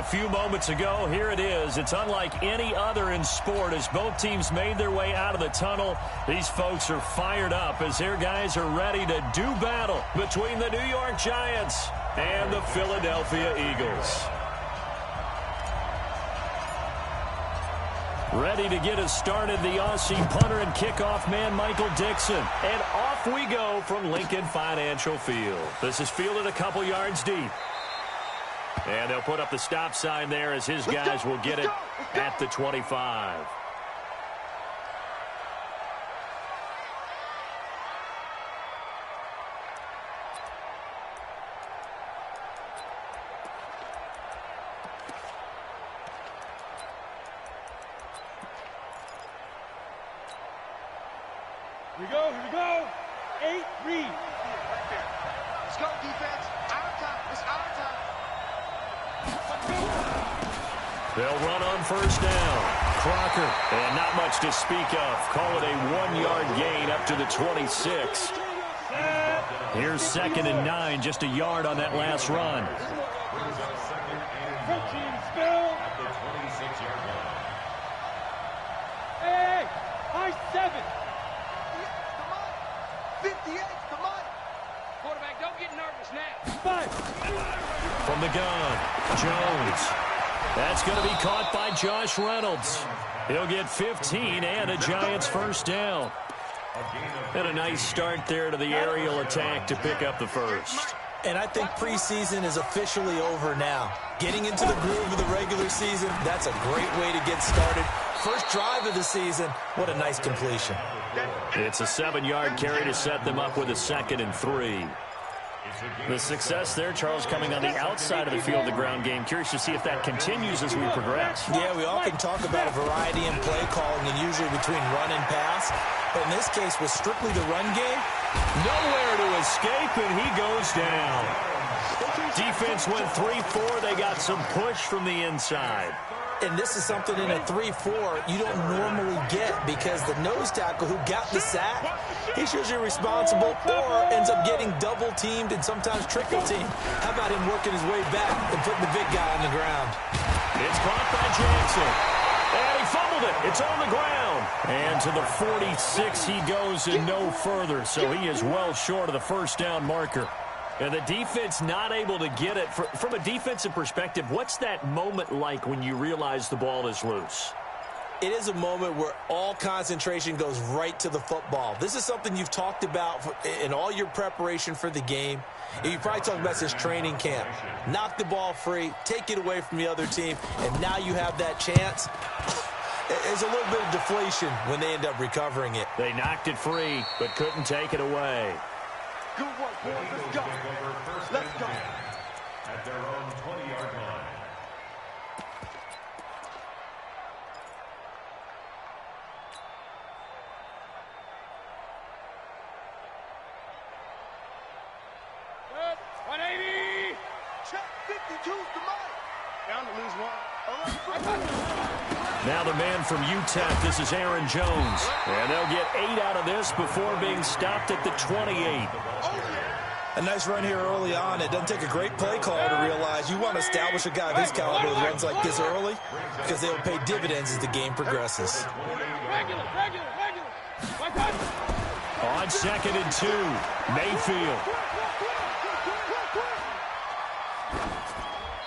a few moments ago. Here it is. It's unlike any other in sport as both teams made their way out of the tunnel. These folks are fired up as their guys are ready to do battle between the New York Giants and the Philadelphia Eagles. Ready to get us started, the Aussie punter and kickoff man, Michael Dixon. And off we go from Lincoln Financial Field. This is fielded a couple yards deep. And they'll put up the stop sign there as his guys will get it at the 25. Here we go. 8 read. Right there. Let's go, defense. Our time. It's our time. They'll run on first down. Crocker. And not much to speak of. Call it a 1-yard gain up to the 26. Here's 2nd and 9. Just a yard on that last run. At the 26-yard line. Hey, high 7. 58, come on. Quarterback, don't get nervous now. 5. From the gun, Jones. That's going to be caught by Josh Reynolds. He'll get 15 and a Giants first down. And a nice start there to the aerial attack to pick up the first. And I think preseason is officially over now. Getting into the groove of the regular season, that's a great way to get started. First drive of the season, what a nice completion. It's a 7-yard carry to set them up with a 2nd and 3. The success there, Charles, coming on the outside of the field, the ground game. Curious to see if that continues as we progress. Yeah, we often talk about a variety in play calling and usually between run and pass. But in this case, with strictly the run game, nowhere to escape, and he goes down. Defense went 3-4. They got some push from the inside. And this is something in a 3-4 you don't normally get because the nose tackle who got the sack, he's usually responsible or ends up getting double-teamed and sometimes triple-teamed. How about him working his way back and putting the big guy on the ground? It's caught by Jackson. And he fumbled it. It's on the ground. And to the 46 he goes and no further. So he is well short of the first down marker. And the defense not able to get it. From a defensive perspective, what's that moment like when you realize the ball is loose? It is a moment where all concentration goes right to the football. This is something you've talked about in all your preparation for the game. You probably talked about this training camp. Knock the ball free, take it away from the other team, and now you have that chance. There's a little bit of deflation when they end up recovering it. They knocked it free, but couldn't take it away. Good work, boys. Let's go. Let's go. At their own 20-yard line. Good. 180. Check 52's the money. Down to lose one. Now the man from UTEP, this is Aaron Jones. And they'll get 8 out of this before being stopped at the 28. A nice run here early on. It doesn't take a great play caller to realize you want to establish a guy of his caliber who runs like this early because they will pay dividends as the game progresses. Regular. On 2nd and 2, Mayfield.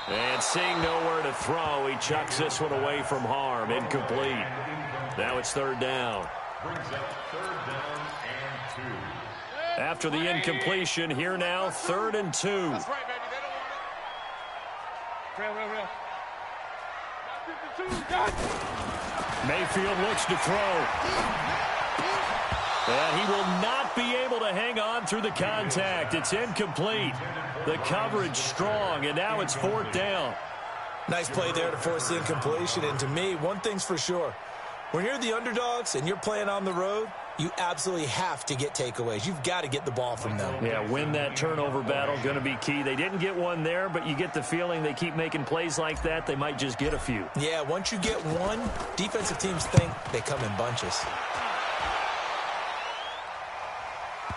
And seeing nowhere to throw, he chucks this one away from harm. Incomplete. Now it's 3rd down. Brings up 3rd down and 2. After the incompletion, here now, 3rd and 2. That's right, baby. They don't want it. Real. Got 52. Mayfield looks to throw. And he will not be able to hang on through the contact. It's incomplete. The coverage strong, and now it's 4th down. Nice play there to force the incompletion. And to me, one thing's for sure. When you're the underdogs and you're playing on the road, you absolutely have to get takeaways. You've got to get the ball from them. Yeah, win that turnover battle, going to be key. They didn't get one there, but you get the feeling they keep making plays like that, they might just get a few. Yeah, once you get one, defensive teams think they come in bunches.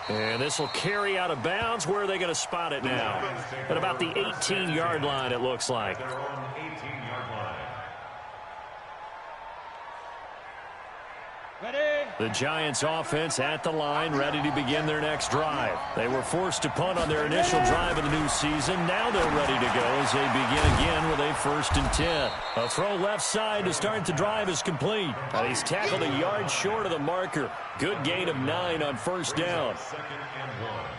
And this will carry out of bounds. Where are they going to spot it now? At about the 18-yard line, it looks like. Their own 18 The Giants offense at the line, ready to begin their next drive. They were forced to punt on their initial drive of the new season. Now they're ready to go as they begin again with a 1st and 10. A throw left side to start the drive is complete. And he's tackled a yard short of the marker. Good gain of 9 on 1st down.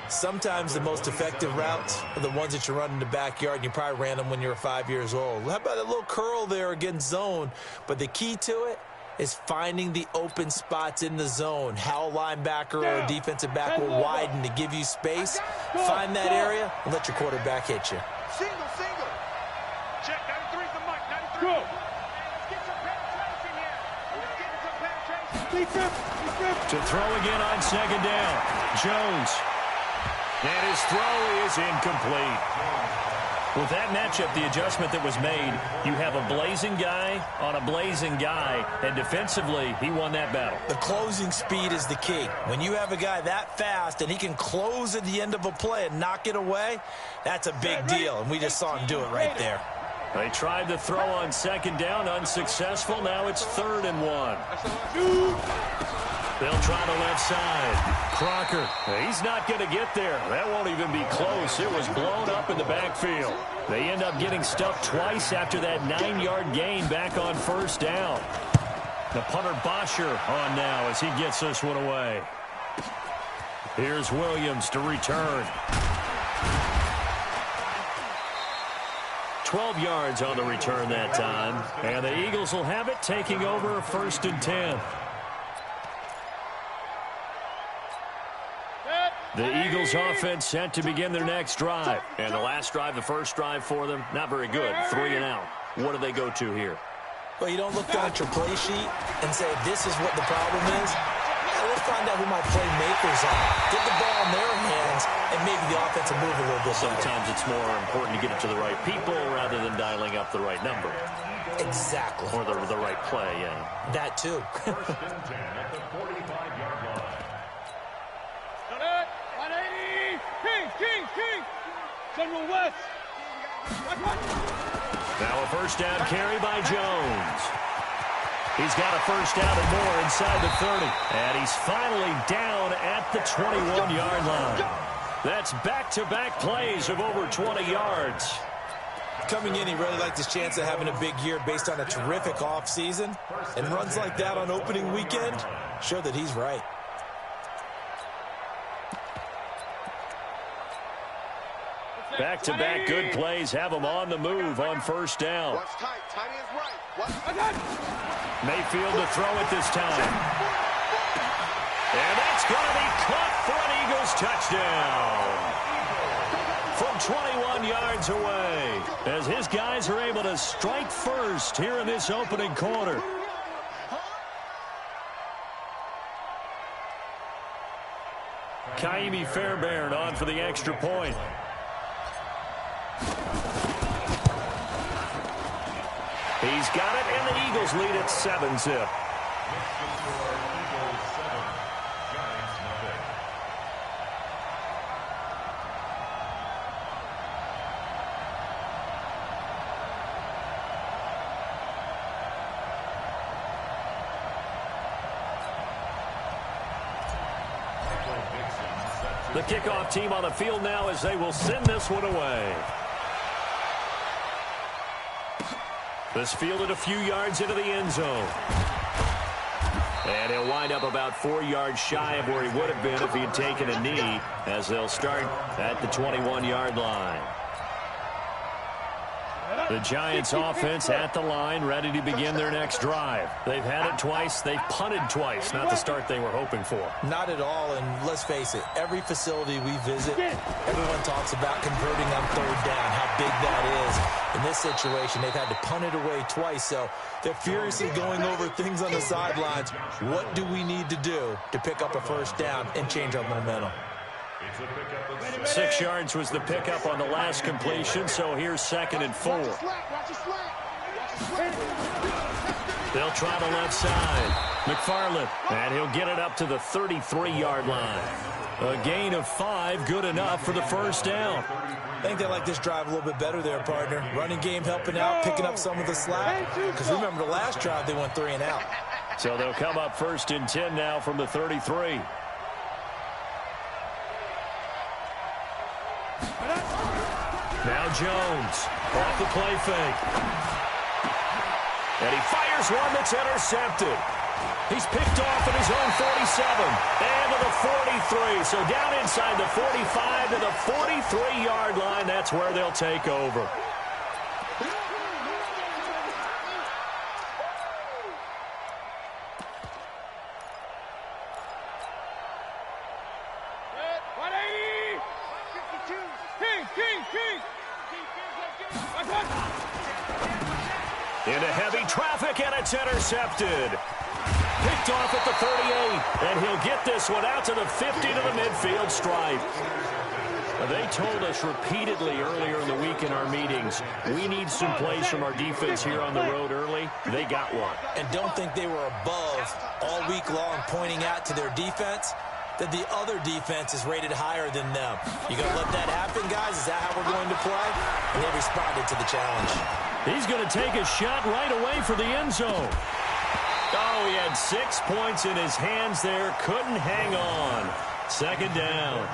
Sometimes the most effective routes are the ones that you run in the backyard, and you probably ran them when you were 5 years old. How about a little curl there against zone? But the key to it is finding the open spots in the zone. How a linebacker or a defensive back will widen to give you space. Find that area and let your quarterback hit you. Single, single. Check, 93's the mic, 93. Go. Let's get some penetration here. Let's get some penetration. To throw again on 2nd down. Jones. And his throw is incomplete. With that matchup, the adjustment that was made, you have a blazing guy on a blazing guy, and defensively, he won that battle. The closing speed is the key. When you have a guy that fast and he can close at the end of a play and knock it away, that's a big deal, and we just saw him do it right there. They tried to throw on 2nd down, unsuccessful. Now it's 3rd and 1. They'll try the left side. Crocker, he's not going to get there. That won't even be close. It was blown up in the backfield. They end up getting stuffed twice after that 9-yard gain back on 1st down. The punter Bosher on now as he gets this one away. Here's Williams to return. 12 yards on the return that time. And the Eagles will have it, taking over 1st and 10. The Eagles offense set to begin their next drive. And the last drive, the first drive for them, not very good. 3 and out. What do they go to here? Well, you don't look down at your play sheet and say, this is what the problem is. Yeah, let's find out who my playmakers are. Get the ball in their hands, and maybe the offense will move a little bit. Sometimes it's more important to get it to the right people rather than dialing up the right number. Exactly. Or the right play, yeah. That too. King. General West. Now a 1st down carry by Jones. He's got a 1st down and more inside the 30. And he's finally down at the 21-yard line. That's back-to-back plays of over 20 yards. Coming in, he really liked his chance of having a big year based on a terrific offseason. And runs like that on opening weekend show that he's right. Back-to-back good plays have him on the move on 1st down. Watch tight. Tight end's right. Mayfield to throw it this time. And that's going to be caught for an Eagles touchdown. From 21 yards away, as his guys are able to strike first here in this opening quarter. Kaimi Fairbairn on for the extra point. He's got it, and the Eagles lead at 7-zip. The kickoff team on the field now as they will send this one away. This fielded a few yards into the end zone. And he'll wind up about 4 yards shy of where he would have been if he had taken a knee, as they'll start at the 21-yard line. The Giants offense at the line, ready to begin their next drive. They've had it twice. They've punted twice. Not the start they were hoping for. Not at all, and let's face it, every facility we visit, everyone talks about converting on 3rd down, how big that is. In this situation, they've had to punt it away twice, so they're furiously going over things on the sidelines. What do we need to do to pick up a 1st down and change our momentum? 6 yards was the pickup on the last completion, so here's 2nd and 4. They'll try the left side. McFarland, and he'll get it up to the 33-yard line. A gain of 5, good enough for the 1st down. I think they like this drive a little bit better there, partner. Running game helping out, picking up some of the slack. Because remember, the last drive they went 3 and out. So they'll come up 1st and 10 now from the 33. Now Jones off the play fake. And he fires one that's intercepted. He's picked off at his own 47 and to the 43. So down inside the 45 to the 43-yard line. That's where they'll take over. Into heavy traffic, and it's intercepted. Picked off at the 38, and he'll get this one out to the 50 to the midfield stripe. They told us repeatedly earlier in the week in our meetings, we need some plays from our defense here on the road early. They got one. And don't think they were above all week long pointing out to their defense that the other defense is rated higher than them. You going to let that happen, guys? Is that how we're going to play? And they responded to the challenge. He's going to take a shot right away for the end zone. Oh, he had 6 points in his hands there. Couldn't hang on. 2nd down.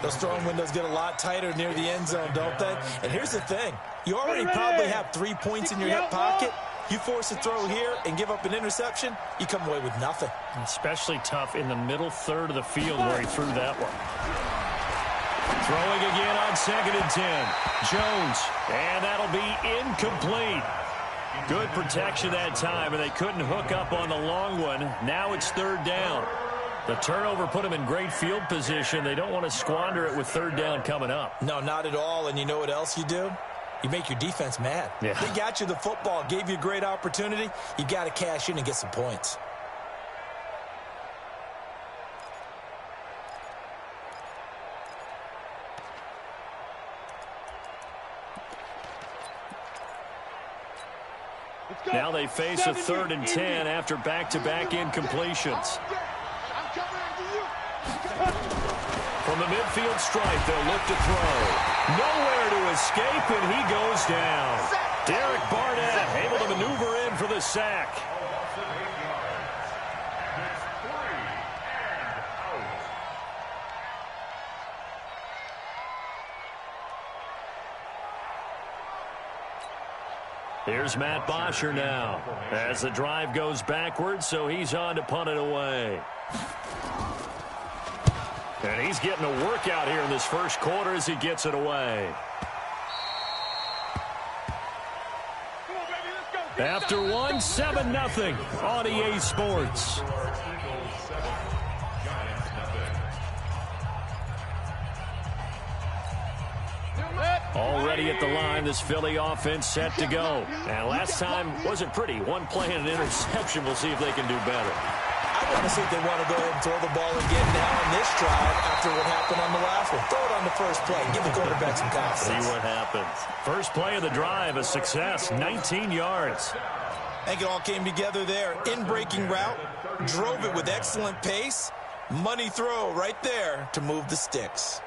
Those throwing windows get a lot tighter near the end zone, don't they? And here's the thing. You already probably have 3 points in your hip pocket. You force a throw here and give up an interception, you come away with nothing. Especially tough in the middle third of the field where he threw that one. Throwing again on 2nd and 10. Jones, and that'll be incomplete. Good protection that time, and they couldn't hook up on the long one. Now it's 3rd down. The turnover put them in great field position. They don't want to squander it with 3rd down coming up. No, not at all. And you know what else you do? You make your defense mad. Yeah. They got you the football, gave you a great opportunity. You got to cash in and get some points. Now they face a 3rd and 10 after back-to-back incompletions. From the midfield stripe, they'll look to throw. Nowhere to escape, and he goes down. Derek Barnett able to maneuver in for the sack. Here's Matt Bosher now as the drive goes backwards, so he's on to punt it away. And he's getting a workout here in this first quarter as he gets it away. After one, 7-0 on EA Sports. Already at the line, this Philly offense set to go. And last time wasn't pretty. One play and an interception. We'll see if they can do better. I want to see if they want to go ahead and throw the ball again now on this drive after what happened on the last one. Throw it on the first play. Give the quarterback some confidence. See what happens. First play of the drive, a success, 19 yards. I think it all came together there. In-breaking route, drove it with excellent pace. Money throw right there to move the sticks.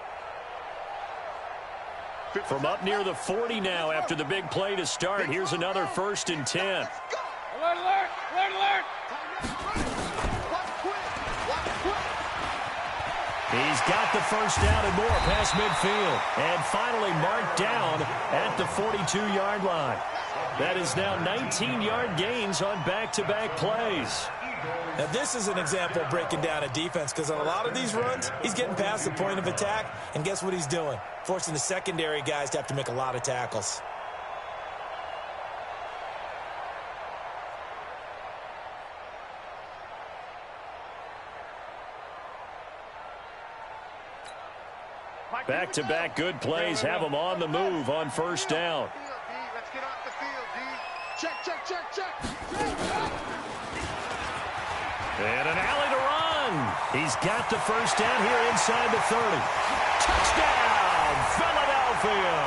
From up near the 40 now after the big play to start. Here's another 1st and 10. Alert, alert, alert, alert. He's got the first down and more past midfield. And finally marked down at the 42-yard line. That is now 19-yard gains on back-to-back plays. Now, this is an example of breaking down a defense because on a lot of these runs, he's getting past the point of attack, and guess what he's doing? Forcing the secondary guys to have to make a lot of tackles. Back-to-back good plays have them on the move on first down. Let's get off the field, D. Check, check, check, check. And an alley to run. He's got the first down here inside the 30. Touchdown, Philadelphia.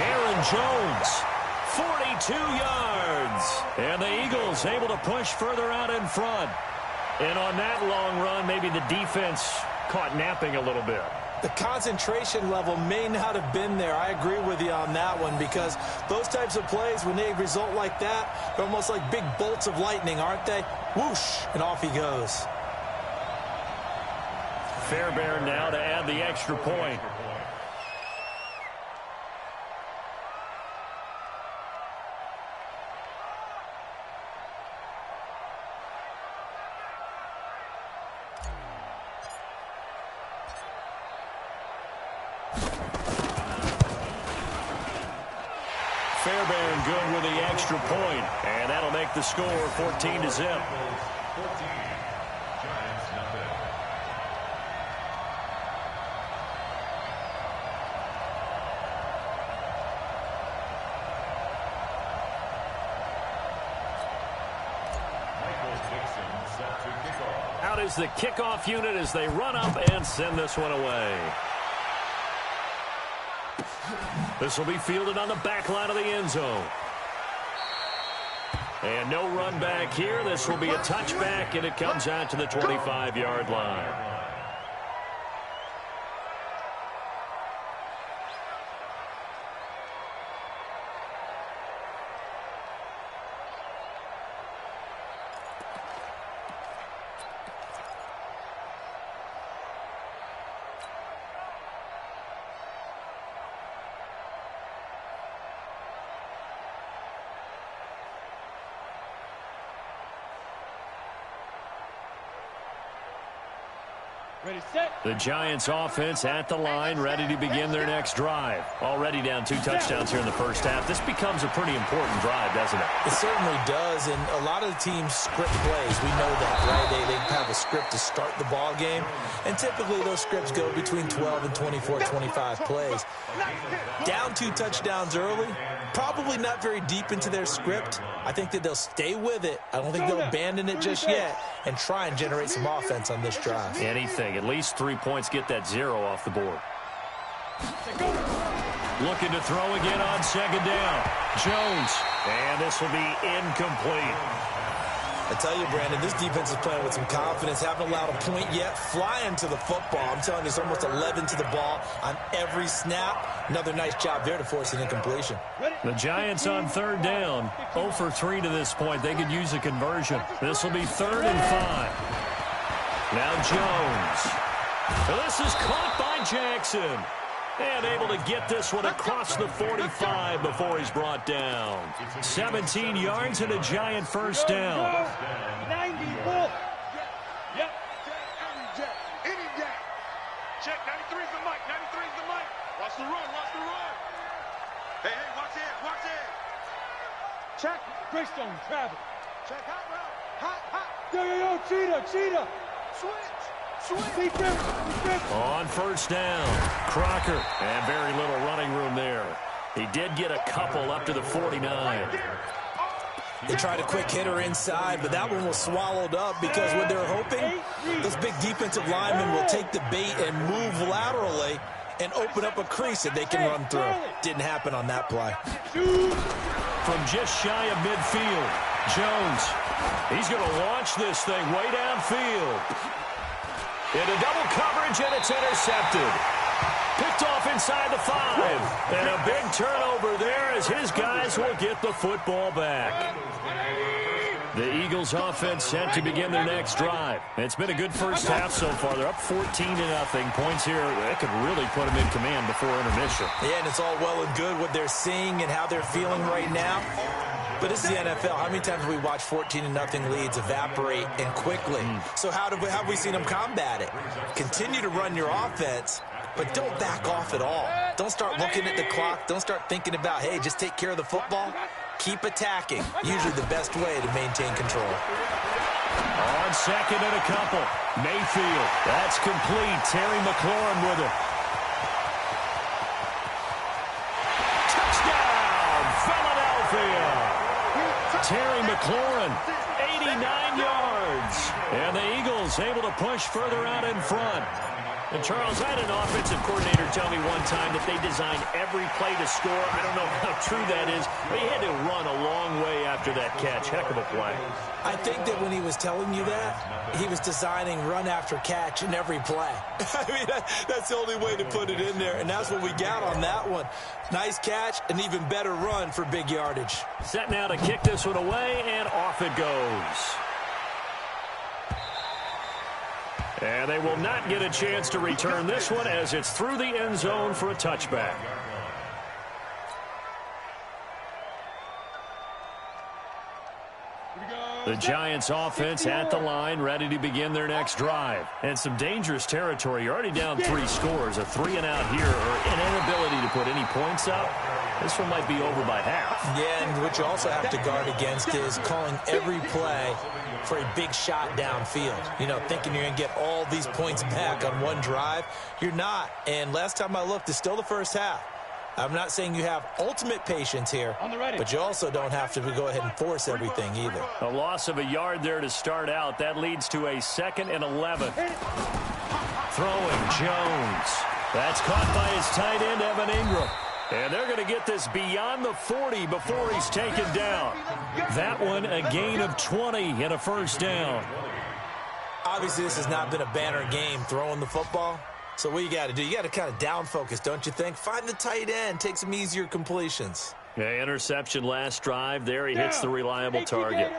Aaron Jones, 42 yards. And the Eagles able to push further out in front. And on that long run, maybe the defense caught napping a little bit. The concentration level may not have been there. I agree with you on that one, because those types of plays, when they result like that, they're almost like big bolts of lightning, aren't they? Whoosh, and off he goes. Fairbairn now to add the extra point. Fairbairn good with the extra point, and that'll make the score 14-0. 14, Giants nothing. Michael Dixon set to kick off. Out is the kickoff unit as they run up and send this one away. This will be fielded on the back line of the end zone. And no run back here. This will be a touchback, and it comes out to the 25-yard line. Ready, set. The Giants offense at the line, ready to begin their next drive. Already down 2 touchdowns here in the first half. This becomes a pretty important drive, doesn't it? It certainly does, and a lot of the teams script plays. We know that, right? They have a script to start the ball game, and typically those scripts go between 12 and 24, 25 plays. Down 2 touchdowns early, probably not very deep into their script. I think that they'll stay with it. I don't think they'll abandon it just yet and try and generate some offense on this drive. Anything. At least 3 points, get that 0 off the board. Looking to throw again on second down. Jones. And this will be incomplete. I tell you, Brandon, this defense is playing with some confidence. Haven't allowed a point yet. Flying to the football. I'm telling you, it's almost 11 to the ball on every snap. Another nice job there to force an incompletion. The Giants on third down. 0 for 3 to this point. They could use a conversion. This will be 3rd and 5. Now Jones. This is caught by Jackson. And able to get this one across the 45 before he's brought down. 17 yards and a Giant first down. 90 bull. Yep. Any jack. Check. 93's the mic. 93's the mic. Watch the run. Watch the run. Hey, watch it. Watch it. Check. Greystone, travel. Check. Hot route. Hot. Yo, cheetah. Switch. On first down, Crocker, and very little running room there. He did get a couple up to the 49. They tried a quick hitter inside, but that one was swallowed up because what they're hoping, those big defensive linemen will take the bait and move laterally and open up a crease that they can run through. Didn't happen on that play. From just shy of midfield, Jones. He's going to launch this thing way downfield. Into double coverage, and it's intercepted. Picked off inside the 5. And a big turnover there as his guys will get the football back. The Eagles offense set to begin their next drive. It's been a good first half so far. They're up 14-0. Points here that could really put them in command before intermission. Yeah, and it's all well and good what they're seeing and how they're feeling right now. But this is the NFL. How many times have we watched 14-0 leads evaporate and quickly? So how have we seen them combat it? Continue to run your offense, but don't back off at all. Don't start looking at the clock. Don't start thinking about, hey, just take care of the football. Keep attacking. Usually the best way to maintain control. On second and a couple. Mayfield. That's complete. Terry McLaurin with it. Touchdown, Philadelphia. Terry McLaurin, 89 yards. And the Eagles able to push further out in front. And, Charles, I had an offensive coordinator tell me one time that they designed every play to score. I don't know how true that is, but he had to run a long way after after that catch. Heck of a play. I think that when he was telling you that, he was designing run after catch in every play. I mean, that's the only way to put it in there, and that's what we got on that one. Nice catch, an even better run for big yardage. Set now to kick this one away, and off it goes. And they will not get a chance to return this one as it's through the end zone for a touchback. The Giants offense at the line, ready to begin their next drive. And some dangerous territory. You're already down 3 scores. A 3-and-out here, or an inability to put any points up. This one might be over by half. Yeah, and what you also have to guard against is calling every play for a big shot downfield. You know, thinking you're going to get all these points back on one drive. You're not. And last time I looked, it's still the first half. I'm not saying you have ultimate patience here, but you also don't have to go ahead and force everything either. A loss of a yard there to start out. That leads to a 2nd and 11. Throwing Jones. That's caught by his tight end, Evan Ingram. And they're going to get this beyond the 40 before he's taken down. That one a gain of 20 and a first down. Obviously, this has not been a banner game throwing the football. So what you got to do, you got to kind of down focus, don't you think? Find the tight end, take some easier completions. Yeah, interception last drive. There he hits the reliable target.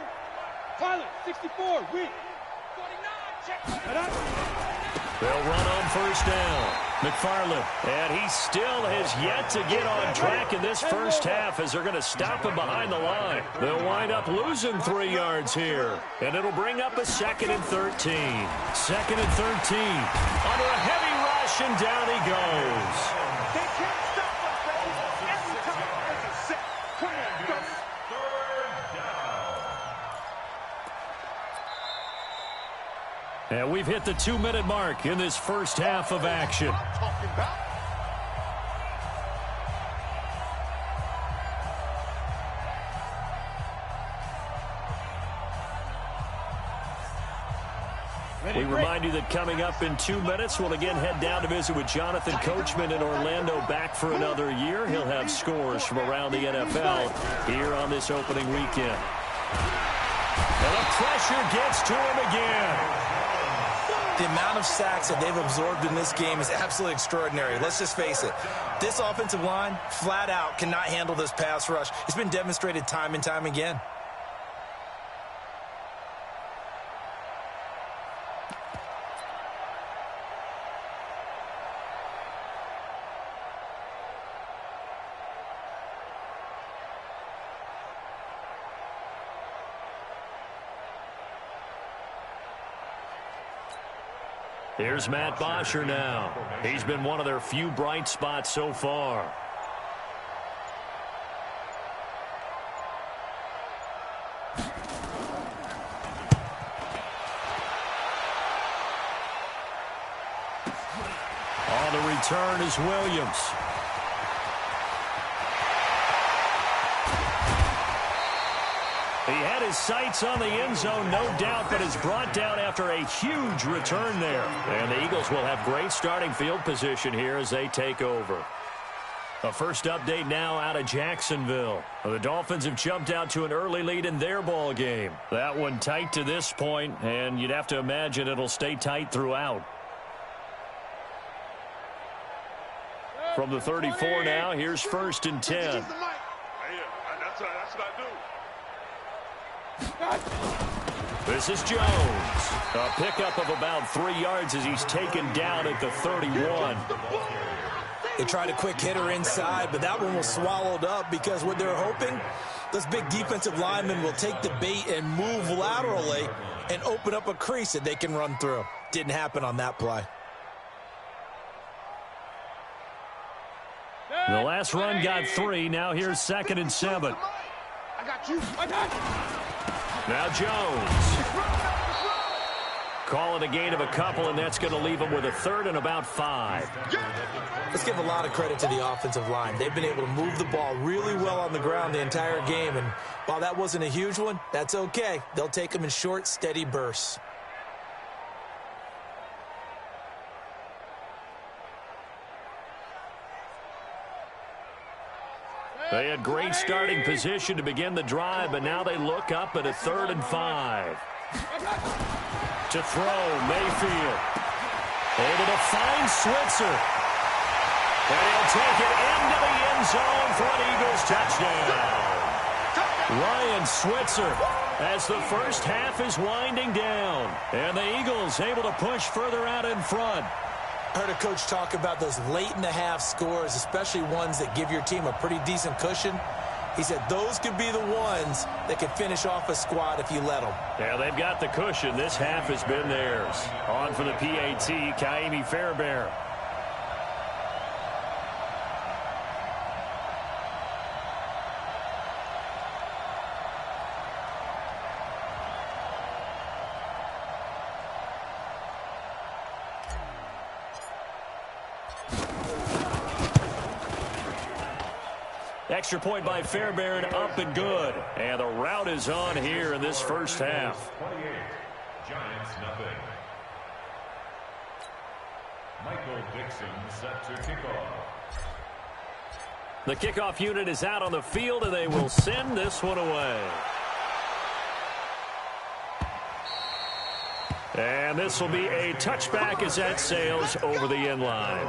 Pilot, 64, weak. 49, check. They'll run on first down. McFarland, and he still has yet to get on track in this first half as they're going to stop him behind the line. They'll wind up losing 3 yards here, and it'll bring up a 2nd and 13. 2nd and 13. Under a heavy rush, and down he goes. They can't stop us, baby. Every time there's a set. Come on, go. 3rd down. And we've hit the 2-minute mark in this first half of action. Talking about. We remind you that coming up in 2 minutes, we'll again head down to visit with Jonathan Coachman in Orlando, back for another year. He'll have scores from around the NFL here on this opening weekend. And the pressure gets to him again. The amount of sacks that they've absorbed in this game is absolutely extraordinary. Let's just face it. This offensive line, flat out, cannot handle this pass rush. It's been demonstrated time and time again. Here's Matt Bosher now. He's been one of their few bright spots so far. On the return is Williams. He had his sights on the end zone, no doubt, but is brought down after a huge return there. And the Eagles will have great starting field position here as they take over. A first update now out of Jacksonville. The Dolphins have jumped out to an early lead in their ball game. That one tight to this point, and you'd have to imagine it'll stay tight throughout. From the 34 now, here's 1st and 10. That's what I do. This is Jones. A pickup of about 3 yards as he's taken down at the 31. They tried a quick hitter inside, but that one was swallowed up because what they're hoping, those big defensive linemen will take the bait and move laterally and open up a crease that they can run through. Didn't happen on that play. The last run got 3. Now here's 2nd and 7. I got you. I got you. Now Jones. Call it a gain of a couple, and that's going to leave him with a 3rd and about 5. Let's give a lot of credit to the offensive line. They've been able to move the ball really well on the ground the entire game, and while that wasn't a huge one, that's okay. They'll take them in short, steady bursts. They had great starting position to begin the drive, but now they look up at a 3rd and 5. To throw, Mayfield. Able to find Switzer. And he'll take it into the end zone for an Eagles touchdown. Ryan Switzer as the first half is winding down. And the Eagles able to push further out in front. I heard a coach talk about those late-in-the-half scores, especially ones that give your team a pretty decent cushion. He said those could be the ones that could finish off a squad if you let them. Yeah, they've got the cushion. This half has been theirs. On for the PAT, Kaimi Fairbairn. Extra point by Fairbairn, up and good. And the route is on here in this first half. 28, Giants nothing. Michael Dixon set to kickoff. The kickoff unit is out on the field, and they will send this one away. And this will be a touchback as that sails over the end line.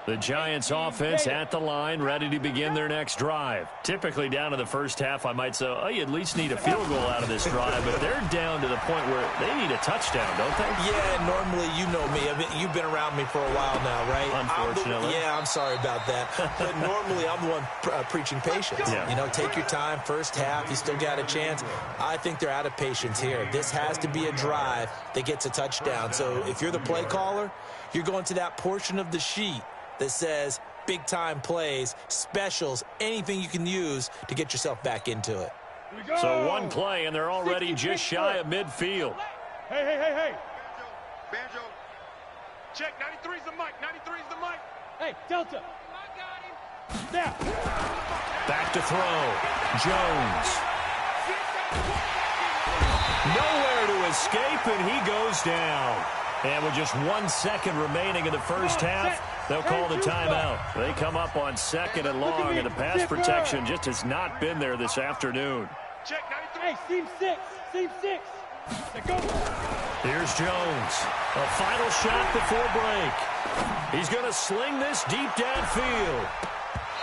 The Giants offense at the line, ready to begin their next drive. Typically down to the first half, I might say, oh, you at least need a field goal out of this drive, but they're down to the point where they need a touchdown, don't they? Yeah, normally, you know me. I mean, you've been around me for a while now, right? Unfortunately. I'm sorry about that. But normally, I'm the one preaching patience. Yeah. You know, take your time, first half, you still got a chance. I think they're out of patience here. This has to be a drive that gets a touchdown. So if you're the play caller, you're going to that portion of the sheet that says big-time plays, specials, anything you can use to get yourself back into it. So one play, and they're already just shy of midfield. Hey. Banjo. Check, 93's the mic. 93's the mic. Hey, Delta. I got him. Now. Back to throw. Jones. Nowhere to escape, and he goes down. And with just 1 second remaining in the first half, they'll call the timeout. They come up on 2nd and long, and the pass protection just has not been there this afternoon. Check, 93. Hey, seam 6. Seam 6. Let's go. Here's Jones. A final shot before break. He's going to sling this deep downfield.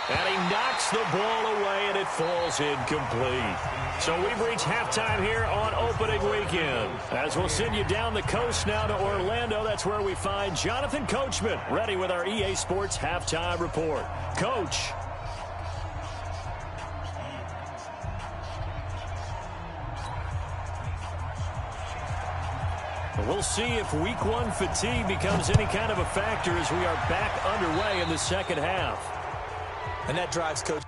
And he knocks the ball away, and it falls incomplete. So we've reached halftime here on opening weekend. As we'll send you down the coast now to Orlando, that's where we find Jonathan Coachman ready with our EA Sports halftime report. Coach. We'll see if week 1 fatigue becomes any kind of a factor as we are back underway in the second half. And that drives Coach.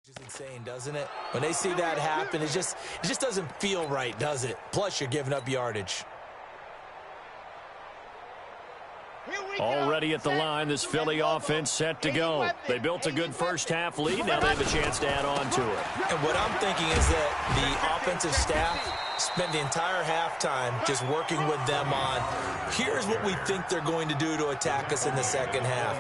It's insane, doesn't it? When they see that happen, it just doesn't feel right, does it? Plus, you're giving up yardage. Here we Already at the line, this Philly offense set to go. They built a good first-half lead. Now they have a chance to add on to it. And what I'm thinking is that the offensive staff spent the entire halftime just working with them on, here's what we think they're going to do to attack us in the second half.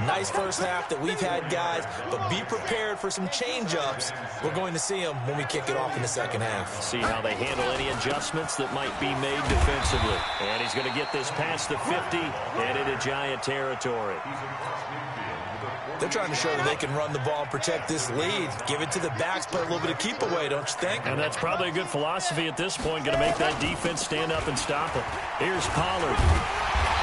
Nice first half that we've had, guys, but be prepared for some change-ups. We're going to see them when we kick it off in the second half. See how they handle any adjustments that might be made defensively. And he's going to get this past the 50 and into Giant territory. They're trying to show that they can run the ball and protect this lead. Give it to the backs, play a little bit of keep away, don't you think? And that's probably a good philosophy at this point, going to make that defense stand up and stop him. Here's Pollard.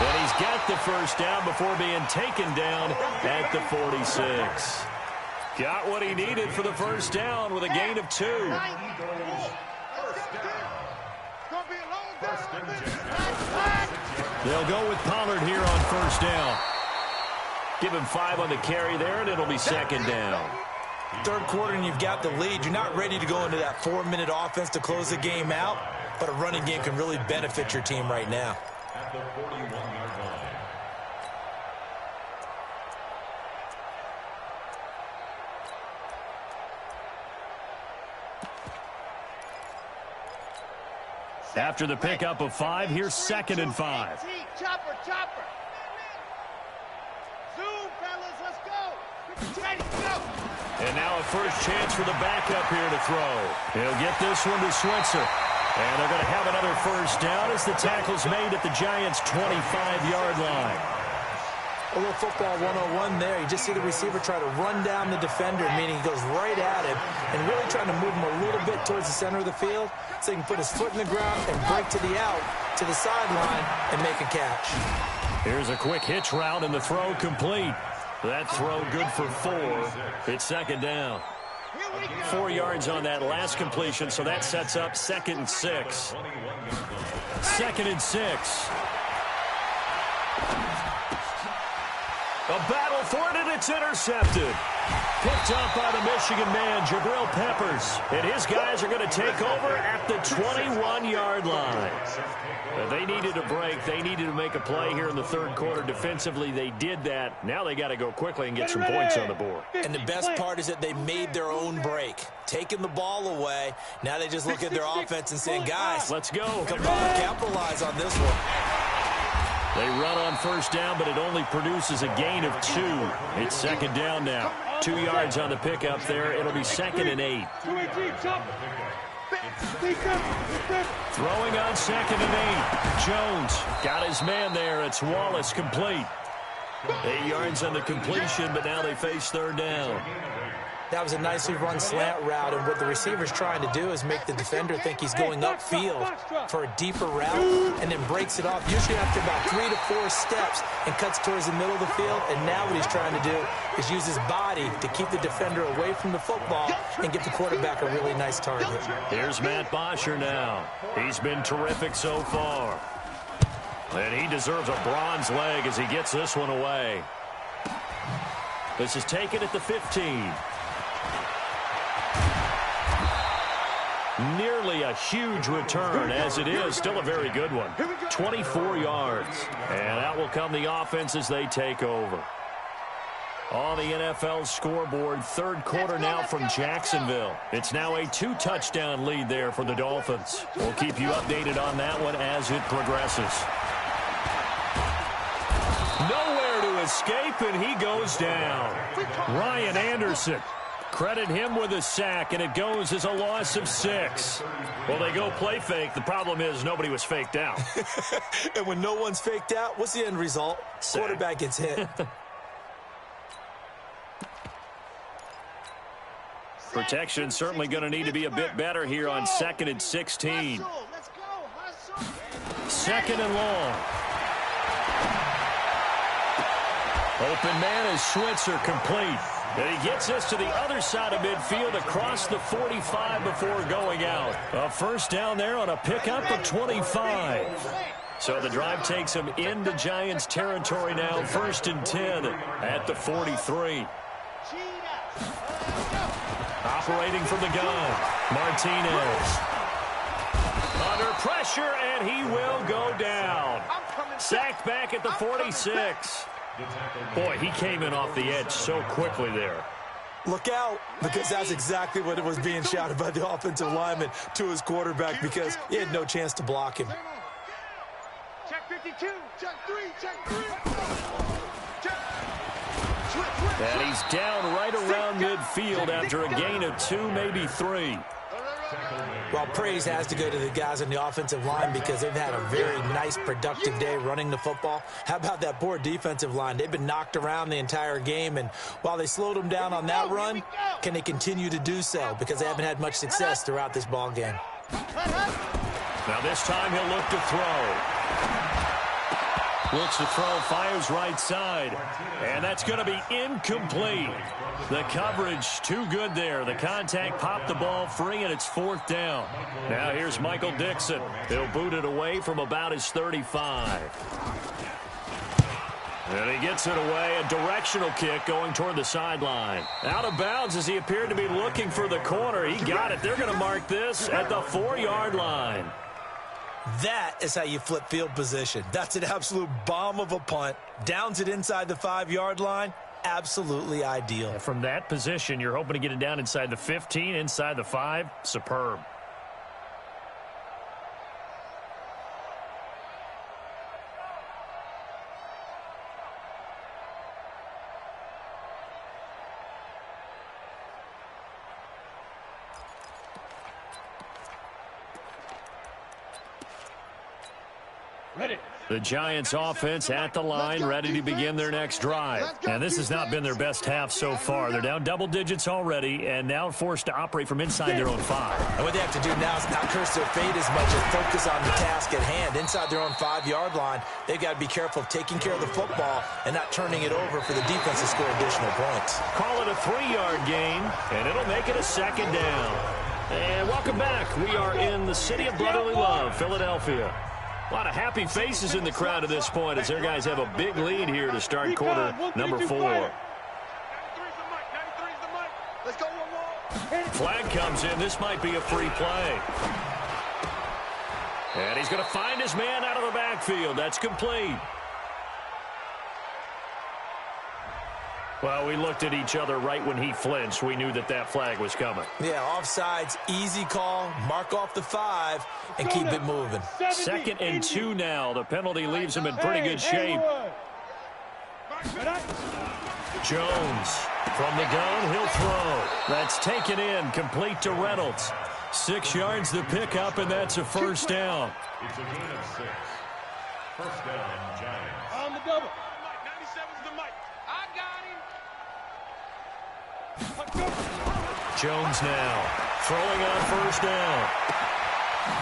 And he's got the first down before being taken down at the 46. Got what he needed for the first down with a gain of 2. They'll go with Pollard here on first down. Give him 5 on the carry there, and it'll be second down. Third quarter, and you've got the lead. You're not ready to go into that 4-minute offense to close the game out, but a running game can really benefit your team right now. At the 41-yard line. After the pickup of 5, here's second and 5. Chopper, chopper. Zoom, fellas, let's go. Ready, go. And now a first chance for the backup here to throw. He'll get this one to Switzer. And they're going to have another first down as the tackle's made at the Giants' 25-yard line. A little football 101 there. You just see the receiver try to run down the defender, meaning he goes right at him and really trying to move him a little bit towards the center of the field so he can put his foot in the ground and break to the out, to the sideline, and make a catch. Here's a quick hitch route and the throw complete. That throw good for 4. It's second down. 4 yards on that last completion, so that sets up second and 6. Second and 6. A battle for it, and it's intercepted. Picked up by the Michigan man, Jabril Peppers. And his guys are going to take over at the 21-yard line. They needed a break. They needed to make a play here in the third quarter. Defensively, they did that. Now they got to go quickly and get some points on the board. And the best part is that they made their own break, taking the ball away. Now they just look at their offense and saying, guys, let's go. Come on, capitalize on this one. They run on first down, but it only produces a gain of 2. It's second down now. 2 yards on the pickup there. It'll be second and 8. Throwing on second and 8. Jones got his man there. It's Wallace complete. 8 yards on the completion, but now they face third down. That was a nicely run slant route, and what the receiver's trying to do is make the defender think he's going upfield for a deeper route, and then breaks it off, usually after about 3 to 4 steps, and cuts towards the middle of the field. And now what he's trying to do is use his body to keep the defender away from the football and get the quarterback a really nice target. Here's Matt Bosher now. He's been terrific so far. And he deserves a bronze leg as he gets this one away. This is taken at the 15. Nearly a huge return, as it is still a very good one. 24 yards. And out will come the offense as they take over. On the NFL scoreboard, third quarter now from Jacksonville. It's now a 2-touchdown lead there for the Dolphins. We'll keep you updated on that one as it progresses. Nowhere to escape, and he goes down. Ryan Anderson. Credit him with a sack, and it goes as a loss of 6. Well, they go play fake. The problem is nobody was faked out. And when no one's faked out, what's the end result? Sack. Quarterback gets hit. Protection certainly going to need to be a bit better here on second and 16. Second and long. Open man is Switzer, complete. And he gets us to the other side of midfield across the 45 before going out. A first down there on a pickup of 25. So the drive takes him into Giants territory now. First and 10 at the 43. Operating from the gun, Martinez. Under pressure, and he will go down. Sacked back at the 46. Boy, he came in off the edge so quickly there. Look out, because that's exactly what it was being shouted by the offensive lineman to his quarterback, because he had no chance to block him. Check 52. Check 3. Check 3. And he's down right around midfield after a gain of 2, maybe 3. Well, praise has to go to the guys on the offensive line because they've had a very nice, productive day running the football. How about that poor defensive line? They've been knocked around the entire game, and while they slowed them down on that run, can they continue to do so? Because they haven't had much success throughout this ball game. Now this time he'll look to throw. Looks to throw, fires right side. And that's going to be incomplete. The coverage too good there. The contact popped the ball free, and it's 4th down. Now here's Michael Dixon. He'll boot it away from about his 35. And he gets it away. A directional kick going toward the sideline. Out of bounds as he appeared to be looking for the corner. He got it. They're going to mark this at the 4-yard line. That is how you flip field position. That's an absolute bomb of a punt. Downs it inside the 5-yard line. Absolutely ideal. From that position, you're hoping to get it down inside the 15, inside the 5. Superb. The Giants offense at the line, ready to begin their next drive. And this has not been their best half so far. They're down double digits already and now forced to operate from inside their own 5. And what they have to do now is not curse their fate as much as focus on the task at hand. Inside their own 5-yard line, they've got to be careful of taking care of the football and not turning it over for the defense to score additional points. Call it a 3-yard gain, and it'll make it a 2nd down. And welcome back. We are in the city of brotherly love, Philadelphia. A lot of happy faces in the crowd at this point as their guys have a big lead here to start quarter number 4. Flag comes in. This might be a free play. And he's going to find his man out of the backfield. That's complete. Well, we looked at each other right when he flinched. We knew that that flag was coming. Yeah, offsides, easy call, mark off the 5, and keep it moving. 2nd and 2 now. The penalty leaves him in pretty good shape. Jones from the gun, he'll throw. That's taken in, complete to Reynolds. 6 yards the pickup, and that's a 1st down. It's a gain of 6. 1st down, Giants. On the double. 97's the mic. I got him. Jones now throwing on 1st down.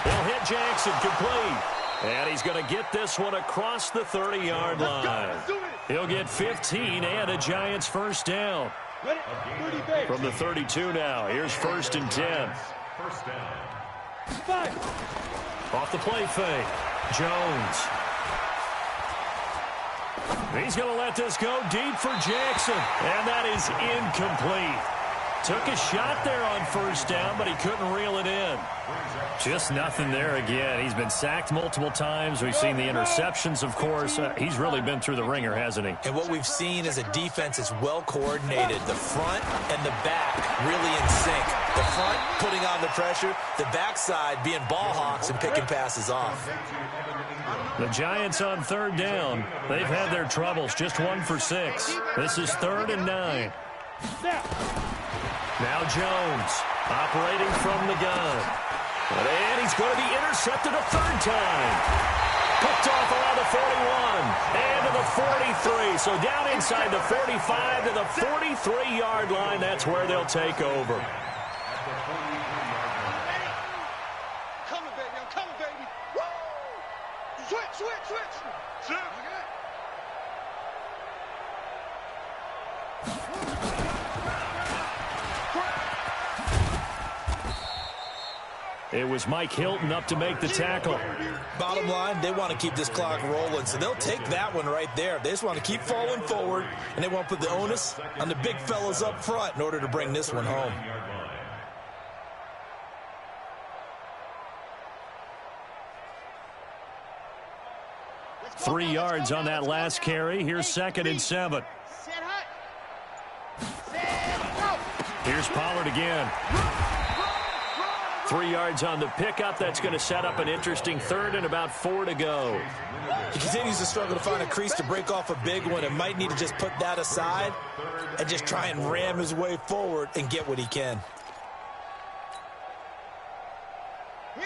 He'll hit Jackson, complete. And he's going to get this one across the 30-yard line. He'll get 15 and a Giants 1st down. From the 32 now, here's 1st and 10. 1st down. Off the play fake. Jones. He's going to let this go deep for Jackson. And that is incomplete. Took a shot there on 1st down, but he couldn't reel it in. Just nothing there again. He's been sacked multiple times. We've seen the interceptions, of course. He's really been through the ringer, hasn't he? And what we've seen is a defense that's well coordinated. The front and the back really in sync. The front putting on the pressure, the backside being ball hawks and picking passes off. The Giants on 3rd down. They've had their troubles. Just 1 for 6. This is 3rd and 9. Now Jones operating from the gun. And he's going to be intercepted a 3rd time. Picked off around the 41 and to the 43. So down inside the 45 to the 43-yard line. That's where they'll take over. Coming, baby. I'm coming, baby. Woo! Switch. It was Mike Hilton up to make the tackle. Bottom line, they want to keep this clock rolling, so they'll take that one right there. They just want to keep falling forward, and they want to put the onus on the big fellas up front in order to bring this one home. 3 yards on that last carry. Here's 2nd and 7. Here's Pollard again. 3 yards on the pickup. That's going to set up an interesting 3rd and about 4 to go. He continues to struggle to find a crease to break off a big one and might need to just put that aside and just try and ram his way forward and get what he can.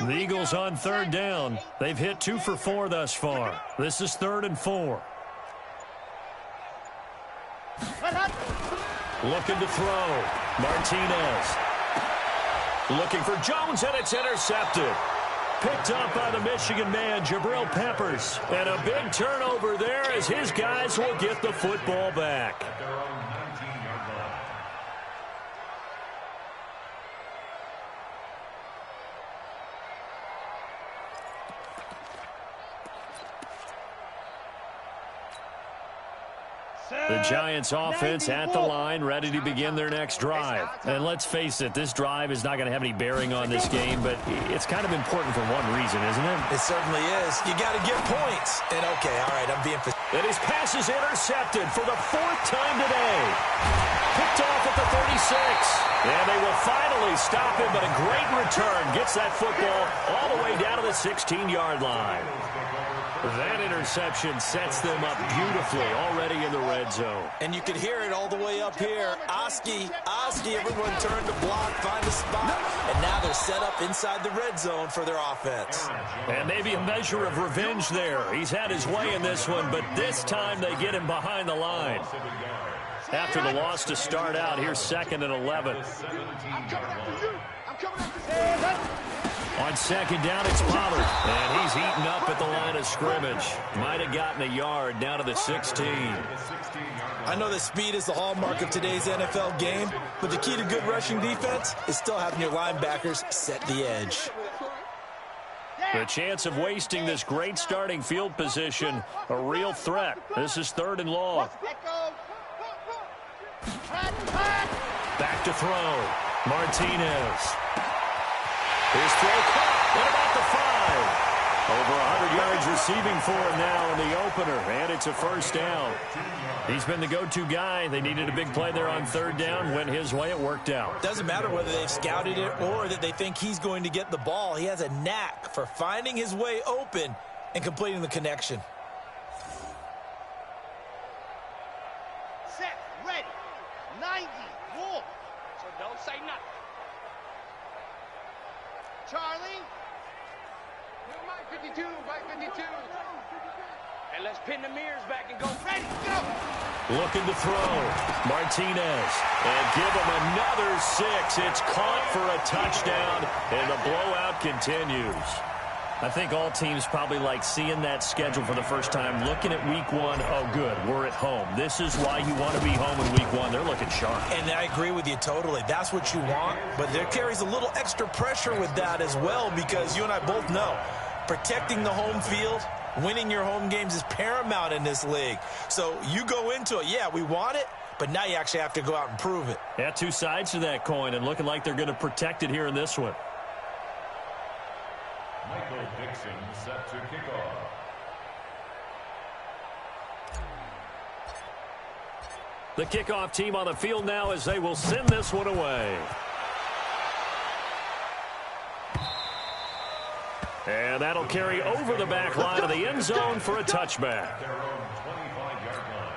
The Eagles on 3rd down. They've hit 2 for 4 thus far. This is 3rd and 4. Looking to throw. Martinez. Looking for Jones, and it's intercepted. Picked up by the Michigan man, Jabril Peppers. And a big turnover there as his guys will get the football back. The Giants offense at the line, ready to begin their next drive. And let's face it, this drive is not going to have any bearing on this game, but it's kind of important for one reason, isn't it? It certainly is. You got to get points. And okay, all right, I'm being... And his pass is intercepted for the 4th time today. Picked off at the 36. And they will finally stop him, but a great return gets that football all the way down to the 16-yard line. That interception sets them up beautifully already in the red zone. And you can hear it all the way up here. Oski, everyone turned to block, find a spot, and now they're set up inside the red zone for their offense. And maybe a measure of revenge there. He's had his way in this one, but this time they get him behind the line. After the loss to start out, here's 2nd and 11. On 2nd down, it's Pollard. And he's eaten up at the line of scrimmage. Might have gotten a yard down to the 16. I know that speed is the hallmark of today's NFL game, but the key to good rushing defense is still having your linebackers set the edge. The chance of wasting this great starting field position, a real threat. This is 3rd and long. Back to throw. Martinez. His throw caught at about the 5. Over 100 yards receiving for him now in the opener, and it's a 1st down. He's been the go-to guy. They needed a big play there on 3rd down. Went his way. It worked out. Doesn't matter whether they've scouted it or that they think he's going to get the ball. He has a knack for finding his way open and completing the connection. Set, ready, 90, walk. So don't say nothing. Charlie. Mike 52, Mike 52. And let's pin the mirrors back and go. Ready, go. Looking to throw. Martinez. And give him another 6. It's caught for a touchdown, and the blowout continues. I think all teams probably like seeing that schedule for the first time, looking at week 1. Oh, good, we're at home. This is why you want to be home in week 1. They're looking sharp. And I agree with you totally. That's what you want, but there carries a little extra pressure with that as well, because you and I both know protecting the home field, winning your home games is paramount in this league. So you go into it, yeah, we want it, but now you actually have to go out and prove it. Yeah, 2 sides to that coin, and looking like they're going to protect it here in this one. Michael Dixon set to kick off. The kickoff team on the field now as they will send this one away. And that'll carry over the back line of the end zone for a touchback. Their own 25-yard line.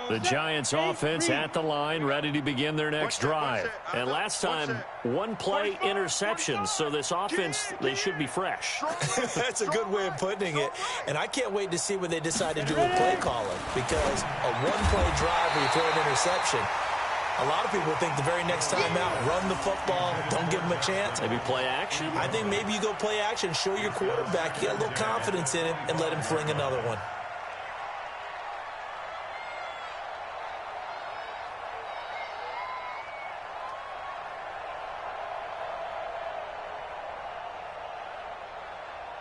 The Giants offense at the line, ready to begin their next drive. And last time, 1 play interception, so this offense, they should be fresh. That's a good way of putting it. And I can't wait to see when they decide to do a play calling, because a 1-play drive where you throw an interception, a lot of people think the very next time out, run the football, don't give them a chance. Maybe play action? I think maybe you go play action, show your quarterback, you got a little confidence in him, and let him fling another one.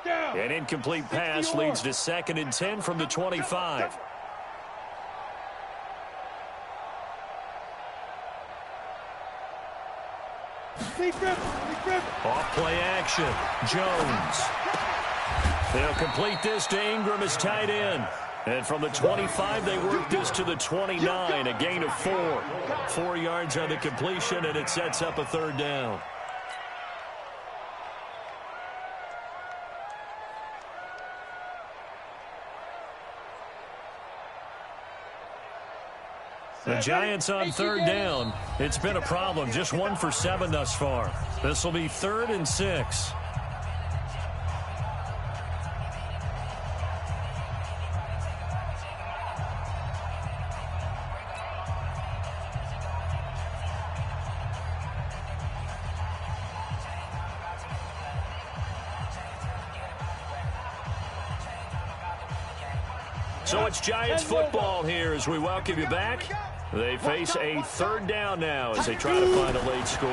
An incomplete pass leads to 2nd and 10 from the 25. Off play action. Jones. They'll complete this to Ingram as tight end. And from the 25, they work this to the 29, a gain of 4. 4 yards on the completion, and it sets up a third down. The Giants on third down. It's been a problem. Just 1 for 7 thus far. This will be 3rd and 6. So it's Giants football here as we welcome you back. They face a 3rd down now as they try to find a late score.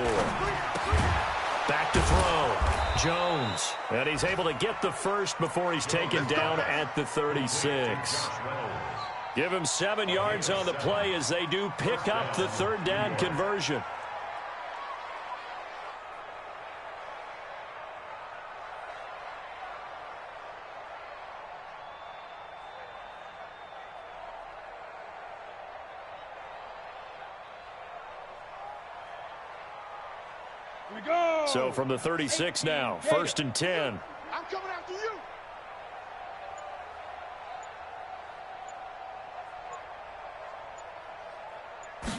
Back to throw. Jones. And he's able to get the first before he's taken down at the 36. Give him 7 yards on the play as they do pick up the 3rd down conversion. So from the 36 now, 1st and 10. I'm coming after you.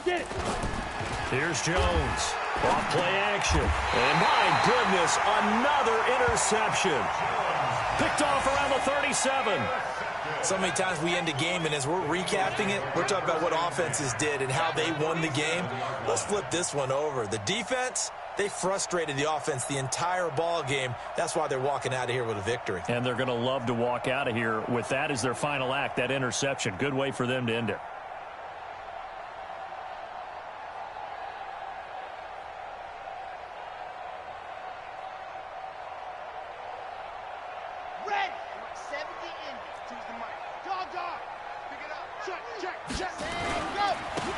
Get it. Here's Jones. Off play action. And my goodness, another interception. Picked off around the 37. So many times we end a game, and as we're recapping it, we're talking about what offenses did and how they won the game. Let's flip this one over. The defense, they frustrated the offense the entire ball game. That's why they're walking out of here with a victory. And they're going to love to walk out of here with that as their final act, that interception. Good way for them to end it.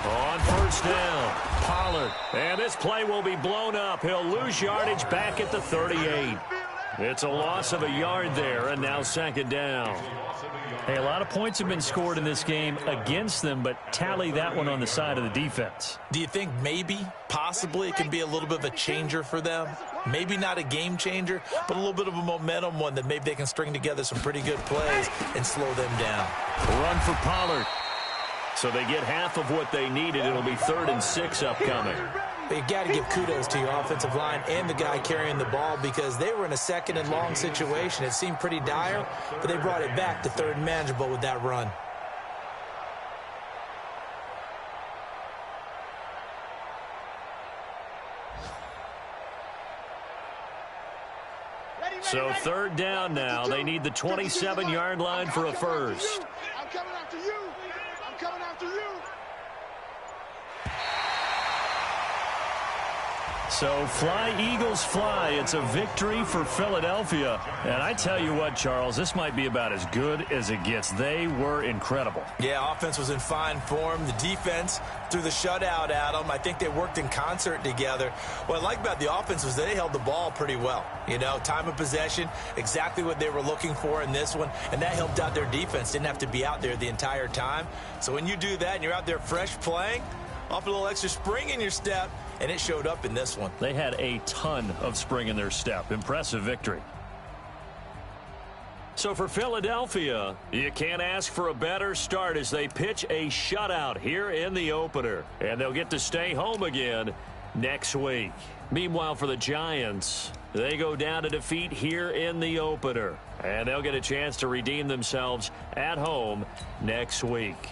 On first down, Pollard. And this play will be blown up. He'll lose yardage back at the 38. It's a loss of a yard there, and now 2nd down. Hey, a lot of points have been scored in this game against them, but tally that one on the side of the defense. Do you think maybe, possibly, it can be a little bit of a changer for them? Maybe not a game changer, but a little bit of a momentum one that maybe they can string together some pretty good plays and slow them down. Run for Pollard. So they get half of what they needed. It'll be 3rd and 6 upcoming. You've got to give kudos to your offensive line and the guy carrying the ball because they were in a 2nd and long situation. It seemed pretty dire, but they brought it back to 3rd and manageable with that run. So 3rd down now. They need the 27-yard line for a first. I'm coming after you. I'm coming after you. So fly, Eagles, fly. It's a victory for Philadelphia. And I tell you what, Charles, this might be about as good as it gets. They were incredible. Yeah, offense was in fine form. The defense threw the shutout at them. I think they worked in concert together. What I like about the offense was they held the ball pretty well. You know, time of possession, exactly what they were looking for in this one. And that helped out their defense. Didn't have to be out there the entire time. So when you do that and you're out there fresh playing, off a little extra spring in your step, and it showed up in this one. They had a ton of spring in their step. Impressive victory. So for Philadelphia, you can't ask for a better start as they pitch a shutout here in the opener. And they'll get to stay home again next week. Meanwhile, for the Giants, they go down to defeat here in the opener. And they'll get a chance to redeem themselves at home next week.